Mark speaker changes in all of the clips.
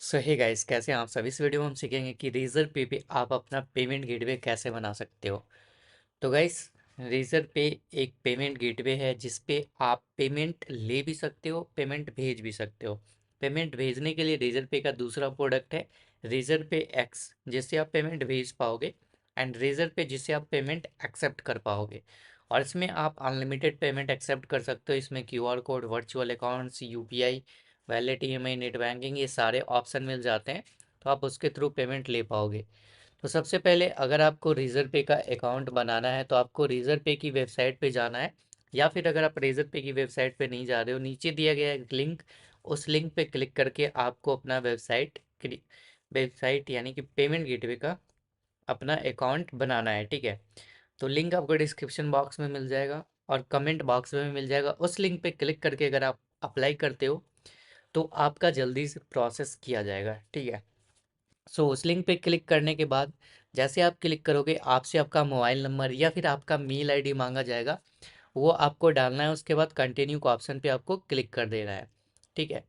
Speaker 1: सो hey guys, कैसे हैं आप सब। इस वीडियो में हम सीखेंगे कि रेजर पे पे आप अपना पेमेंट गेटवे कैसे बना सकते हो। तो गाइस, रेजर पे एक पेमेंट गेटवे है जिस पे आप पेमेंट ले भी सकते हो, पेमेंट भेज भी सकते हो। पेमेंट भेजने के लिए रेजर पे का दूसरा प्रोडक्ट है रेजर पे एक्स, जिससे आप पेमेंट भेज पाओगे, एंड रेजर पे जिससे आप पेमेंट एक्सेप्ट कर पाओगे। और इसमें आप अनलिमिटेड पेमेंट एक्सेप्ट कर सकते हो। इसमें QR code, virtual accounts, UPI, wallet, EMI, net banking, ये सारे ऑप्शन मिल जाते हैं। तो आप उसके थ्रू पेमेंट ले पाओगे। तो सबसे पहले अगर आपको रेजर पे का अकाउंट बनाना है तो आपको रेजर पे की वेबसाइट पे जाना है, या फिर अगर आप रेजर पे की वेबसाइट पे नहीं जा रहे हो, नीचे दिया गया एक लिंक, उस लिंक पे क्लिक करके आपको अपना वेबसाइट यानी कि पेमेंट गेटवे का अपना अकाउंट बनाना है। ठीक है, तो लिंक आपको डिस्क्रिप्शन बॉक्स में मिल जाएगा और कमेंट बॉक्स में भी मिल जाएगा। उस लिंक पे क्लिक करके अगर आप अप्लाई करते हो तो आपका जल्दी से प्रोसेस किया जाएगा। ठीक है, सो उस लिंक पे क्लिक करने के बाद जैसे आप क्लिक करोगे, आपसे आपका मोबाइल नंबर या फिर आपका मेल आईडी मांगा जाएगा, वो आपको डालना है। उसके बाद कंटिन्यू का ऑप्शन पे आपको क्लिक कर देना है। ठीक है,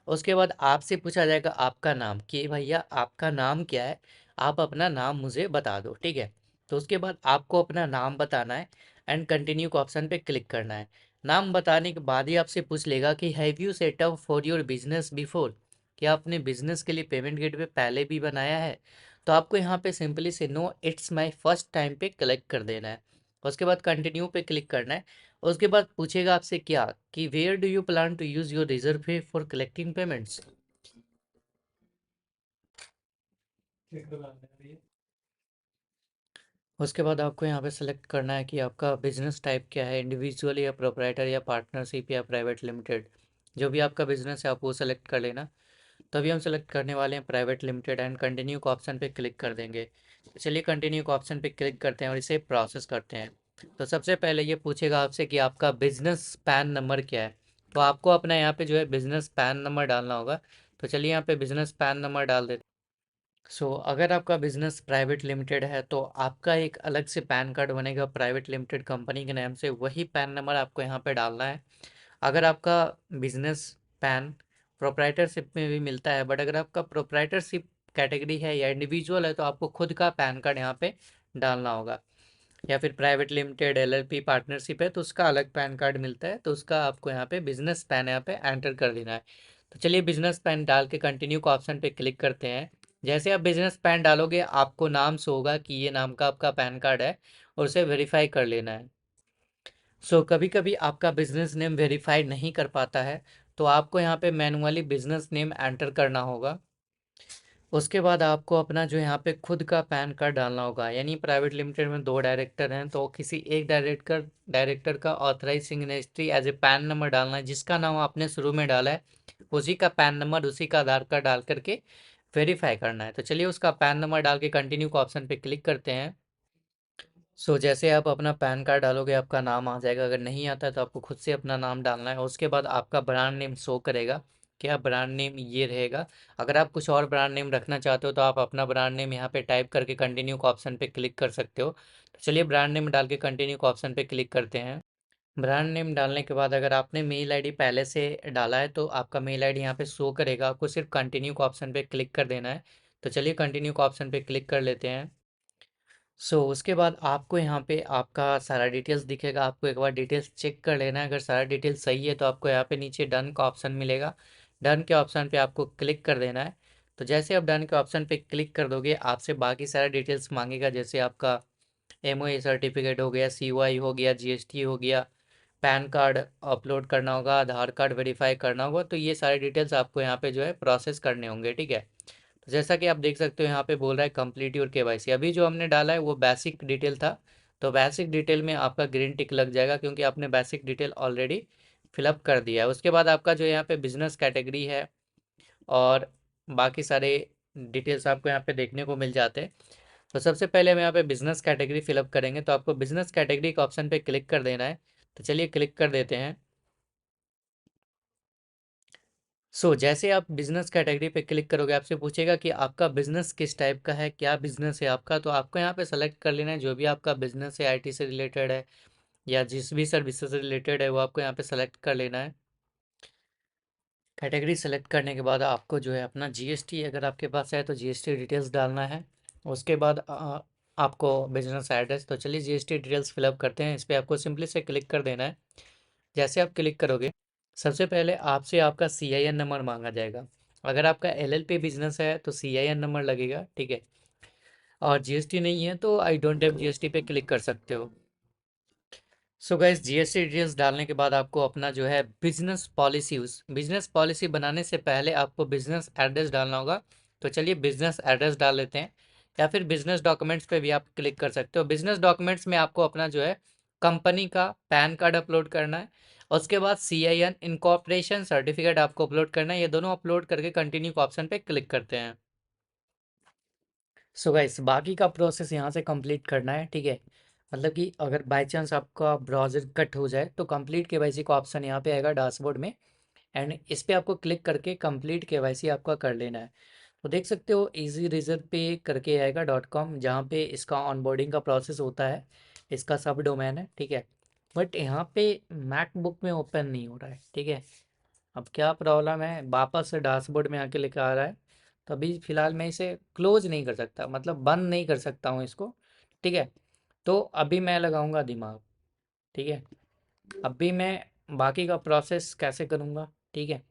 Speaker 1: उसके बाद आपसे पूछा जाएगा आपका नाम, कि भैया आपका नाम क्या है, आप अपना नाम मुझे बता दो। ठीक है, तो उसके बाद आपको अपना नाम बताना है एंड कंटिन्यू का ऑप्शन पे क्लिक करना है। नाम बताने के बाद ही आपसे पूछ लेगा कि have you set up for your business before, क्या आपने बिजनेस के लिए पेमेंट गेटवे पहले भी बनाया है। तो आपको यहाँ पे सिंपली से no it's my first time पे क्लिक कर देना है। उसके बाद कंटिन्यू पे क्लिक करना है। उसके बाद पूछेगा आपसे क्या, कि where do you plan to use your reserve pay for collecting payments. उसके बाद आपको यहाँ पे सेलेक्ट करना है कि आपका बिजनेस टाइप क्या है, इंडिविजुअल या प्रोप्राइटर या पार्टनरशिप या प्राइवेट लिमिटेड। जो भी आपका बिजनेस है आप वो सेलेक्ट कर लेना। तो अभी हम सेलेक्ट करने वाले हैं प्राइवेट लिमिटेड एंड कंटिन्यू का ऑप्शन पे क्लिक कर देंगे। तो चलिए कंटिन्यू का ऑप्शन पे क्लिक करते हैं और इसे प्रोसेस करते हैं। तो सबसे पहले ये पूछेगा आपसे कि आपका बिजनेस पैन नंबर क्या है। तो आपको अपना यहाँ पे जो है बिजनेस पैन नंबर डालना होगा। तो चलिए यहाँ पे बिजनेस पैन नंबर डाल देते हैं। अगर आपका बिजनेस प्राइवेट लिमिटेड है तो आपका एक अलग से पैन कार्ड बनेगा प्राइवेट लिमिटेड कंपनी के नाम से, वही पैन नंबर आपको यहाँ पे डालना है। अगर आपका बिजनेस पैन प्रोप्राइटरशिप में भी मिलता है, बट अगर आपका प्रोप्राइटरशिप कैटेगरी है या इंडिविजुअल है तो आपको खुद का पैन कार्ड यहाँ पे डालना होगा। या फिर प्राइवेट लिमिटेड, एलएलपी, पार्टनरशिप है तो उसका अलग पैन कार्ड मिलता है, तो उसका आपको यहाँ पे बिजनेस पैन यहाँ पे एंटर कर देना है। तो चलिए बिजनेस पैन डाल के कंटिन्यू का ऑप्शन पे क्लिक करते हैं। जैसे आप बिजनेस पैन डालोगे आपको नाम शो होगा कि ये नाम का आपका पैन कार्ड है, और उसे वेरीफाई कर लेना है। कभी कभी आपका बिजनेस नेम वेरीफाई नहीं कर पाता है, तो आपको यहाँ पे मैनुअली बिजनेस नेम एंटर करना होगा। उसके बाद आपको अपना जो यहाँ पे खुद का पैन कार्ड डालना होगा। यानी प्राइवेट लिमिटेड में दो डायरेक्टर हैं तो किसी एक डायरेक्टर का authorise signatory as a PAN number डालना है। जिसका नाम आपने शुरू में डाला है उसी का पैन नंबर, उसी का आधार कार्ड डाल करके वेरीफाई करना है। तो चलिए उसका पैन नंबर डाल के कंटिन्यू का ऑप्शन पे क्लिक करते हैं। जैसे आप अपना पैन कार्ड डालोगे आपका नाम आ जाएगा। अगर नहीं आता है तो आपको खुद से अपना नाम डालना है। उसके बाद आपका ब्रांड नेम शो करेगा, क्या ब्रांड नेम ये रहेगा। अगर आप कुछ और ब्रांड नेम रखना चाहते हो तो आप अपना ब्रांड नेम यहाँ पे टाइप करके कंटिन्यू का ऑप्शन पे क्लिक कर सकते हो। तो चलिए ब्रांड नेम डाल के कंटिन्यू का ऑप्शन पे क्लिक करते हैं। ब्रांड नेम डालने के बाद अगर आपने मेल आईडी पहले से डाला है तो आपका मेल आईडी यहाँ पे शो करेगा। आपको सिर्फ कंटिन्यू का ऑप्शन पे क्लिक कर देना है। तो चलिए कंटिन्यू का ऑप्शन पे क्लिक कर लेते हैं। उसके बाद आपको यहाँ पे आपका सारा डिटेल्स दिखेगा। आपको एक बार डिटेल्स चेक कर लेना है। अगर सारा डिटेल्स सही है तो आपको यहाँ पे नीचे डन का ऑप्शन मिलेगा। डन के ऑप्शन पे आपको क्लिक कर देना है। तो जैसे आप डन के ऑप्शन पे क्लिक कर दोगे आपसे बाकी सारा डिटेल्स मांगेगा, जैसे आपका एमओए सर्टिफिकेट हो गया, सीओआई हो गया, जीएसटी हो गया, पैन कार्ड अपलोड करना होगा, आधार कार्ड वेरीफाई करना होगा। तो ये सारे डिटेल्स आपको यहाँ पे जो है प्रोसेस करने होंगे। ठीक है, तो जैसा कि आप देख सकते हो यहाँ पे बोल रहा है कंप्लीट योर केवाईसी। अभी जो हमने डाला है वो बेसिक डिटेल था, तो बेसिक डिटेल में आपका ग्रीन टिक लग जाएगा क्योंकि आपने बेसिक डिटेल ऑलरेडी फिलअप कर दिया है। उसके बाद आपका जो यहाँ पे बिजनेस कैटेगरी है और बाकी सारे डिटेल्स आपको यहाँ पे देखने को मिल जाते हैं। तो सबसे पहले हम यहाँ पे बिजनेस कैटेगरी फिलअप करेंगे, तो आपको बिजनेस कैटेगरी के ऑप्शन पे क्लिक कर देना है। तो चलिए क्लिक कर देते हैं। जैसे आप बिजनेस कैटेगरी पे क्लिक करोगे आपसे पूछेगा कि आपका बिजनेस किस टाइप का है, क्या बिजनेस है आपका। तो आपको यहाँ पे सेलेक्ट कर लेना है जो भी आपका बिजनेस है, आईटी से रिलेटेड है या जिस भी सर्विस से रिलेटेड है वो आपको यहाँ पे सेलेक्ट कर लेना है। कैटेगरी सेलेक्ट करने के बाद आपको जो है अपना जीएसटी अगर आपके पास है तो जीएसटी डिटेल्स डालना है। उसके बाद आपको बिजनेस एड्रेस, तो चलिए जीएसटी डिटेल्स फिलअप करते हैं। इस पर आपको सिंपली से क्लिक कर देना है। जैसे आप क्लिक करोगे सबसे पहले आपसे आपका सीआईएन नंबर मांगा जाएगा। अगर आपका एलएलपी बिजनेस है तो सीआईएन नंबर लगेगा, ठीक है। और जीएसटी नहीं है तो आई डोंट हैव जीएसटी पे क्लिक कर सकते हो। सो गाइस, जीएसटी डिटेल्स डालने के बाद आपको अपना जो है बिजनेस पॉलिसी बनाने से पहले आपको बिजनेस एड्रेस डालना होगा। तो चलिए बिजनेस एड्रेस डाल लेते हैं, या फिर बिजनेस डॉक्यूमेंट्स पे भी आप क्लिक कर सकते हो। बिजनेस डॉक्यूमेंट्स में आपको अपना जो है कंपनी का पैन कार्ड अपलोड करना है। उसके बाद सीआईएन इनकॉर्पोरेशन सर्टिफिकेट आपको अपलोड करना है। ये दोनों अपलोड करके कंटिन्यू का ऑप्शन पे क्लिक करते हैं। सो गाइस, बाकी का प्रोसेस यहाँ से कंप्लीट करना है, ठीक है। मतलब कि अगर बाय चांस आपका ब्राउज़र कट हो जाए तो कंप्लीट केवाईसी का ऑप्शन यहाँ पे आएगा डैशबोर्ड में, एंड इस पे आपको क्लिक करके कंप्लीट केवाईसी आपका कर लेना है। तो देख सकते हो इजी रिजर्व पे करके आएगा .com, जहाँ पे इसका ऑनबोर्डिंग का प्रोसेस होता है। इसका सब डोमेन है, ठीक है। बट यहाँ पे मैकबुक में ओपन नहीं हो रहा है, ठीक है। अब क्या प्रॉब्लम है, वापस से डैशबोर्ड में आके लिखा आ रहा है। तो अभी फ़िलहाल मैं इसे क्लोज नहीं कर सकता, मतलब बंद नहीं कर सकता हूँ इसको, ठीक है। तो अभी मैं लगाऊंगा दिमाग, ठीक है। अभी मैं बाकी का प्रोसेस कैसे करूँगा, ठीक है।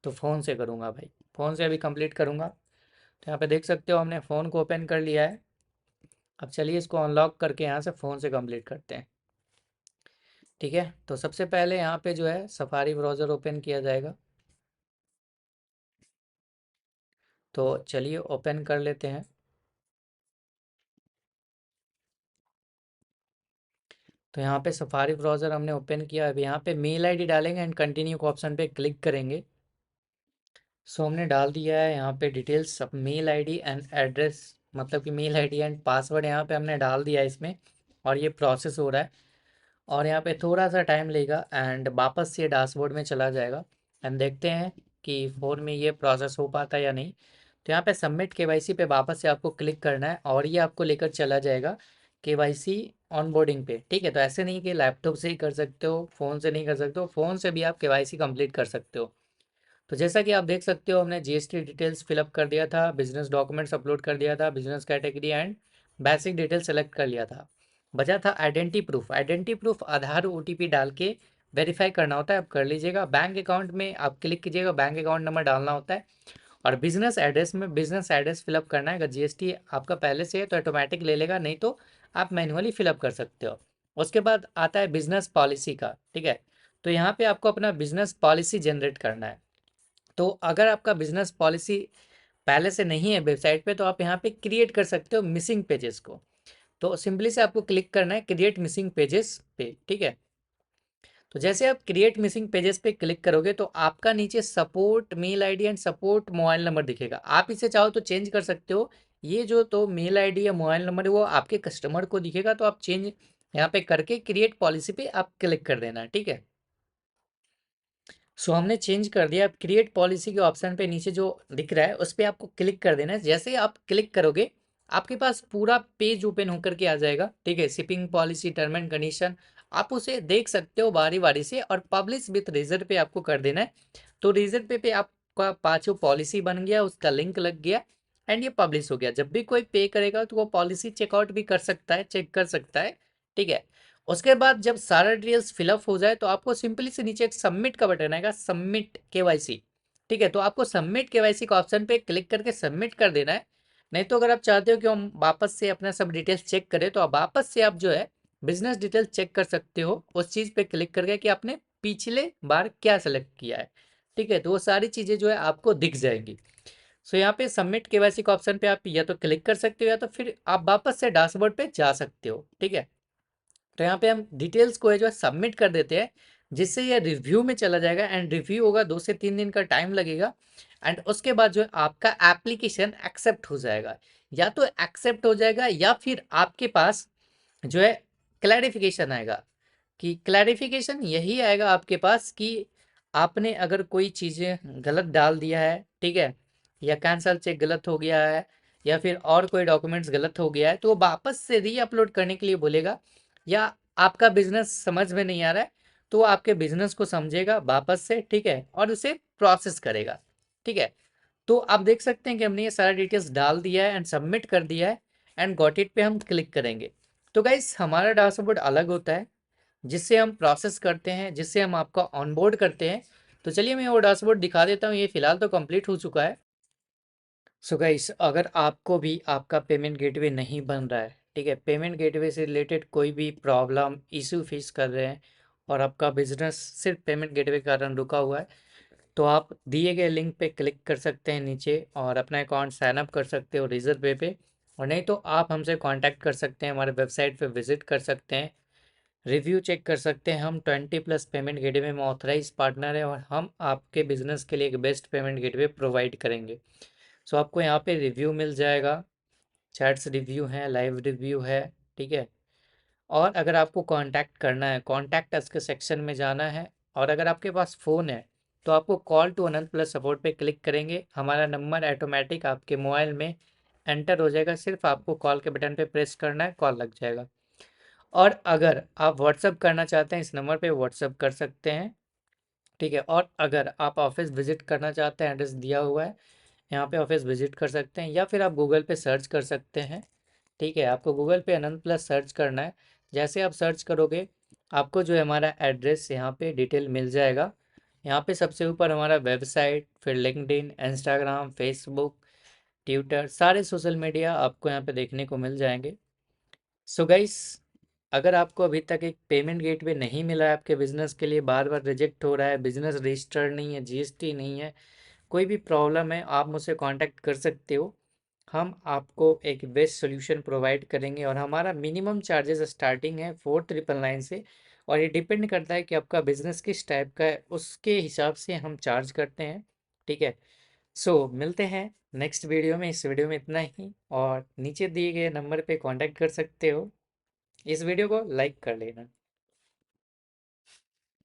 Speaker 1: तो फ़ोन से करूँगा भाई, फ़ोन से अभी कंप्लीट करूँगा। तो यहाँ पे देख सकते हो हमने फ़ोन को ओपन कर लिया है। अब चलिए इसको अनलॉक करके यहाँ से फ़ोन से कंप्लीट करते हैं, ठीक है। तो सबसे पहले यहाँ पे जो है सफारी ब्राउज़र ओपन किया जाएगा। तो चलिए ओपन कर लेते हैं। तो यहाँ पे सफारी ब्राउज़र हमने ओपन किया। अब यहाँ पे मेल आईडी डालेंगे एंड कंटिन्यू के ऑप्शन पे क्लिक करेंगे। सो हमने डाल दिया है यहाँ पे डिटेल्स, सब मेल आईडी एंड एड्रेस, मतलब कि मेल आईडी एंड पासवर्ड यहाँ पे हमने डाल दिया है इसमें। और ये प्रोसेस हो रहा है और यहाँ पे थोड़ा सा टाइम लेगा एंड वापस से डैशबोर्ड में चला जाएगा। एंड देखते हैं कि फ़ोन में ये प्रोसेस हो पाता है या नहीं। तो यहाँ पे सबमिट केवाईसी पे वापस से आपको क्लिक करना है और ये आपको लेकर चला जाएगा केवाईसी ऑनबोर्डिंग पे, ठीक है। तो ऐसे नहीं कि लैपटॉप से ही कर सकते हो, फ़ोन से नहीं कर सकते हो, फ़ोन से भी आप केवाईसी कंप्लीट कर सकते हो। तो जैसा कि आप देख सकते हो हमने जीएसटी डिटेल्स फिलअप कर दिया था, बिजनेस डॉक्यूमेंट्स अपलोड कर दिया था, business category and basic detail select कर लिया था। बचा था आइडेंटिटी प्रूफ। आइडेंटिटी प्रूफ आधार ओटीपी डाल के वेरीफाई करना होता है, आप कर लीजिएगा। बैंक अकाउंट में आप क्लिक कीजिएगा, बैंक अकाउंट नंबर डालना होता है। और बिजनेस एड्रेस में बिजनेस एड्रेस फिलअप करना है। अगर जीएसटी आपका पहले से है तो ऑटोमेटिक ले लेगा, नहीं तो आप मैन्युअली फिलअप कर सकते हो। उसके बाद आता है बिजनेस पॉलिसी का, ठीक है। तो यहाँ पे आपको अपना बिजनेस पॉलिसी जनरेट करना है। तो अगर आपका बिजनेस पॉलिसी पहले से नहीं है वेबसाइट पे तो आप यहाँ पे क्रिएट कर सकते हो मिसिंग पेजेस को। तो सिंपली से आपको क्लिक करना है क्रिएट मिसिंग पेजेस पे, ठीक है। तो जैसे आप क्रिएट मिसिंग पेजेस पे क्लिक करोगे तो आपका नीचे support mail ID and support mobile number दिखेगा। आप इसे चाहो तो चेंज कर सकते हो। ये जो तो मेल आईडी या मोबाइल नंबर है वो आपके कस्टमर को दिखेगा, तो आप चेंज यहाँ पे करके क्रिएट पॉलिसी पे आप क्लिक कर देना, ठीक है। सो हमने चेंज कर दिया। अब क्रिएट पॉलिसी के ऑप्शन पे नीचे जो दिख रहा है उस पर आपको क्लिक कर देना है। जैसे ही आप क्लिक करोगे आपके पास पूरा पेज ओपन होकर के आ जाएगा, ठीक है। Shipping policy, term and condition, आप उसे देख सकते हो बारी बारी से। और पब्लिश विथ रिजर्व पे आपको कर देना है। तो रिजर्व पे आपका पांचों पॉलिसी बन गया, उसका लिंक लग गया एंड ये पब्लिश हो गया। जब भी कोई पे करेगा तो वो पॉलिसी चेकआउट भी कर सकता है, चेक कर सकता है, ठीक है। उसके बाद जब सारा डिटेल्स फिलअप हो जाए तो आपको सिंपली से नीचे एक सबमिट का बटन आएगा, सबमिट केवाईसी, ठीक है। तो आपको सबमिट केवाईसी का ऑप्शन पे क्लिक करके सबमिट कर देना है। नहीं तो अगर आप चाहते हो कि हम वापस से अपना सब डिटेल्स चेक करें तो आप वापस से आप जो है बिजनेस डिटेल्स चेक कर सकते हो उस चीज़ पे क्लिक करके कि आपने पिछले बार क्या सेलेक्ट किया है, ठीक है। तो वो सारी चीज़ें जो है आपको दिख जाएंगी। सो यहाँ पे सबमिट केवाईसी का ऑप्शन पे आप या तो क्लिक कर सकते हो या तो फिर आप वापस से डैशबोर्ड पे जा सकते हो, ठीक है। तो यहाँ पे हम डिटेल्स को है जो है सबमिट कर देते हैं, जिससे ये रिव्यू में चला जाएगा एंड रिव्यू होगा, 2 से 3 दिन का टाइम लगेगा। एंड उसके बाद जो है आपका एप्लीकेशन एक्सेप्ट हो जाएगा। या तो एक्सेप्ट हो जाएगा या फिर आपके पास जो है क्लैरिफिकेशन आएगा। कि क्लैरिफिकेशन यही आएगा आपके पास कि आपने अगर कोई चीज़ें गलत डाल दिया है, ठीक है, या कैंसल चेक गलत हो गया है, या फिर और कोई डॉक्यूमेंट्स गलत हो गया है तो वो वापस से री अपलोड करने के लिए बोलेगा। या आपका बिजनेस समझ में नहीं आ रहा है तो वो आपके बिजनेस को समझेगा वापस से, ठीक है, और उसे प्रोसेस करेगा, ठीक है। तो आप देख सकते हैं कि हमने ये सारा डिटेल्स डाल दिया है एंड सबमिट कर दिया है एंड गॉट इट पे हम क्लिक करेंगे। तो गाइस हमारा डैशबोर्ड अलग होता है जिससे हम प्रोसेस करते हैं, जिससे हम आपका ऑनबोर्ड करते हैं। तो चलिए मैं वो डैशबोर्ड दिखा देता हूँ। ये फिलहाल तो कंप्लीट हो चुका है। सो गाइस अगर आपको भी आपका पेमेंट गेटवे नहीं बन रहा है, ठीक है, पेमेंट गेटवे से रिलेटेड कोई भी प्रॉब्लम इशू फेस कर रहे हैं और आपका बिजनेस सिर्फ पेमेंट गेटवे के कारण रुका हुआ है, तो आप दिए गए लिंक पे क्लिक कर सकते हैं नीचे और अपना अकाउंट साइन अप कर सकते हो रिजर्व पे। और नहीं तो आप हमसे कांटेक्ट कर सकते हैं, हमारे वेबसाइट पे विजिट कर सकते हैं, रिव्यू चेक कर सकते हैं। हम 20+ पेमेंट गेटवे में ऑथराइज पार्टनर है और हम आपके बिजनेस के लिए एक बेस्ट पेमेंट गेटवे प्रोवाइड करेंगे। सो आपको यहाँ पे रिव्यू मिल जाएगा, चैट्स रिव्यू है, लाइव रिव्यू है, ठीक है। और अगर आपको कांटेक्ट करना है, कांटेक्ट अस के सेक्शन में जाना है, और अगर आपके पास फ़ोन है तो आपको call to Anant plus support पे क्लिक करेंगे, हमारा नंबर ऑटोमेटिक आपके मोबाइल में एंटर हो जाएगा, सिर्फ आपको कॉल के बटन पे प्रेस करना है, कॉल लग जाएगा। और अगर आप व्हाट्सअप करना चाहते हैं इस नंबर पे व्हाट्सअप कर सकते हैं, ठीक है। और अगर आप ऑफिस विजिट करना चाहते हैं, एड्रेस दिया हुआ है, यहाँ पे ऑफिस विजिट कर सकते हैं, या फिर आप गूगल पे सर्च कर सकते हैं, ठीक है। आपको गूगल पे अनंत प्लस सर्च करना है। जैसे आप सर्च करोगे आपको जो है हमारा एड्रेस यहाँ पे डिटेल मिल जाएगा। यहाँ पे सबसे ऊपर हमारा वेबसाइट, फिर लिंक्डइन, इंस्टाग्राम, फेसबुक, ट्विटर, सारे सोशल मीडिया आपको यहाँ पे देखने को मिल जाएंगे। सो गाइस अगर आपको अभी तक एक पेमेंट गेटवे नहीं मिला है, आपके बिजनेस के लिए बार बार रिजेक्ट हो रहा है, बिजनेस रजिस्टर्ड नहीं है, जीएसटी नहीं है, कोई भी प्रॉब्लम है, आप मुझसे कांटेक्ट कर सकते हो। हम आपको एक बेस्ट सोल्यूशन प्रोवाइड करेंगे और हमारा मिनिमम चार्जेस स्टार्टिंग है 4999 से, और ये डिपेंड करता है कि आपका बिजनेस किस टाइप का है, उसके हिसाब से हम चार्ज करते हैं, ठीक है। सो मिलते हैं नेक्स्ट वीडियो में। इस वीडियो में इतना ही, और नीचे दिए गए नंबर पे कांटेक्ट कर सकते हो। इस वीडियो को लाइक कर लेना।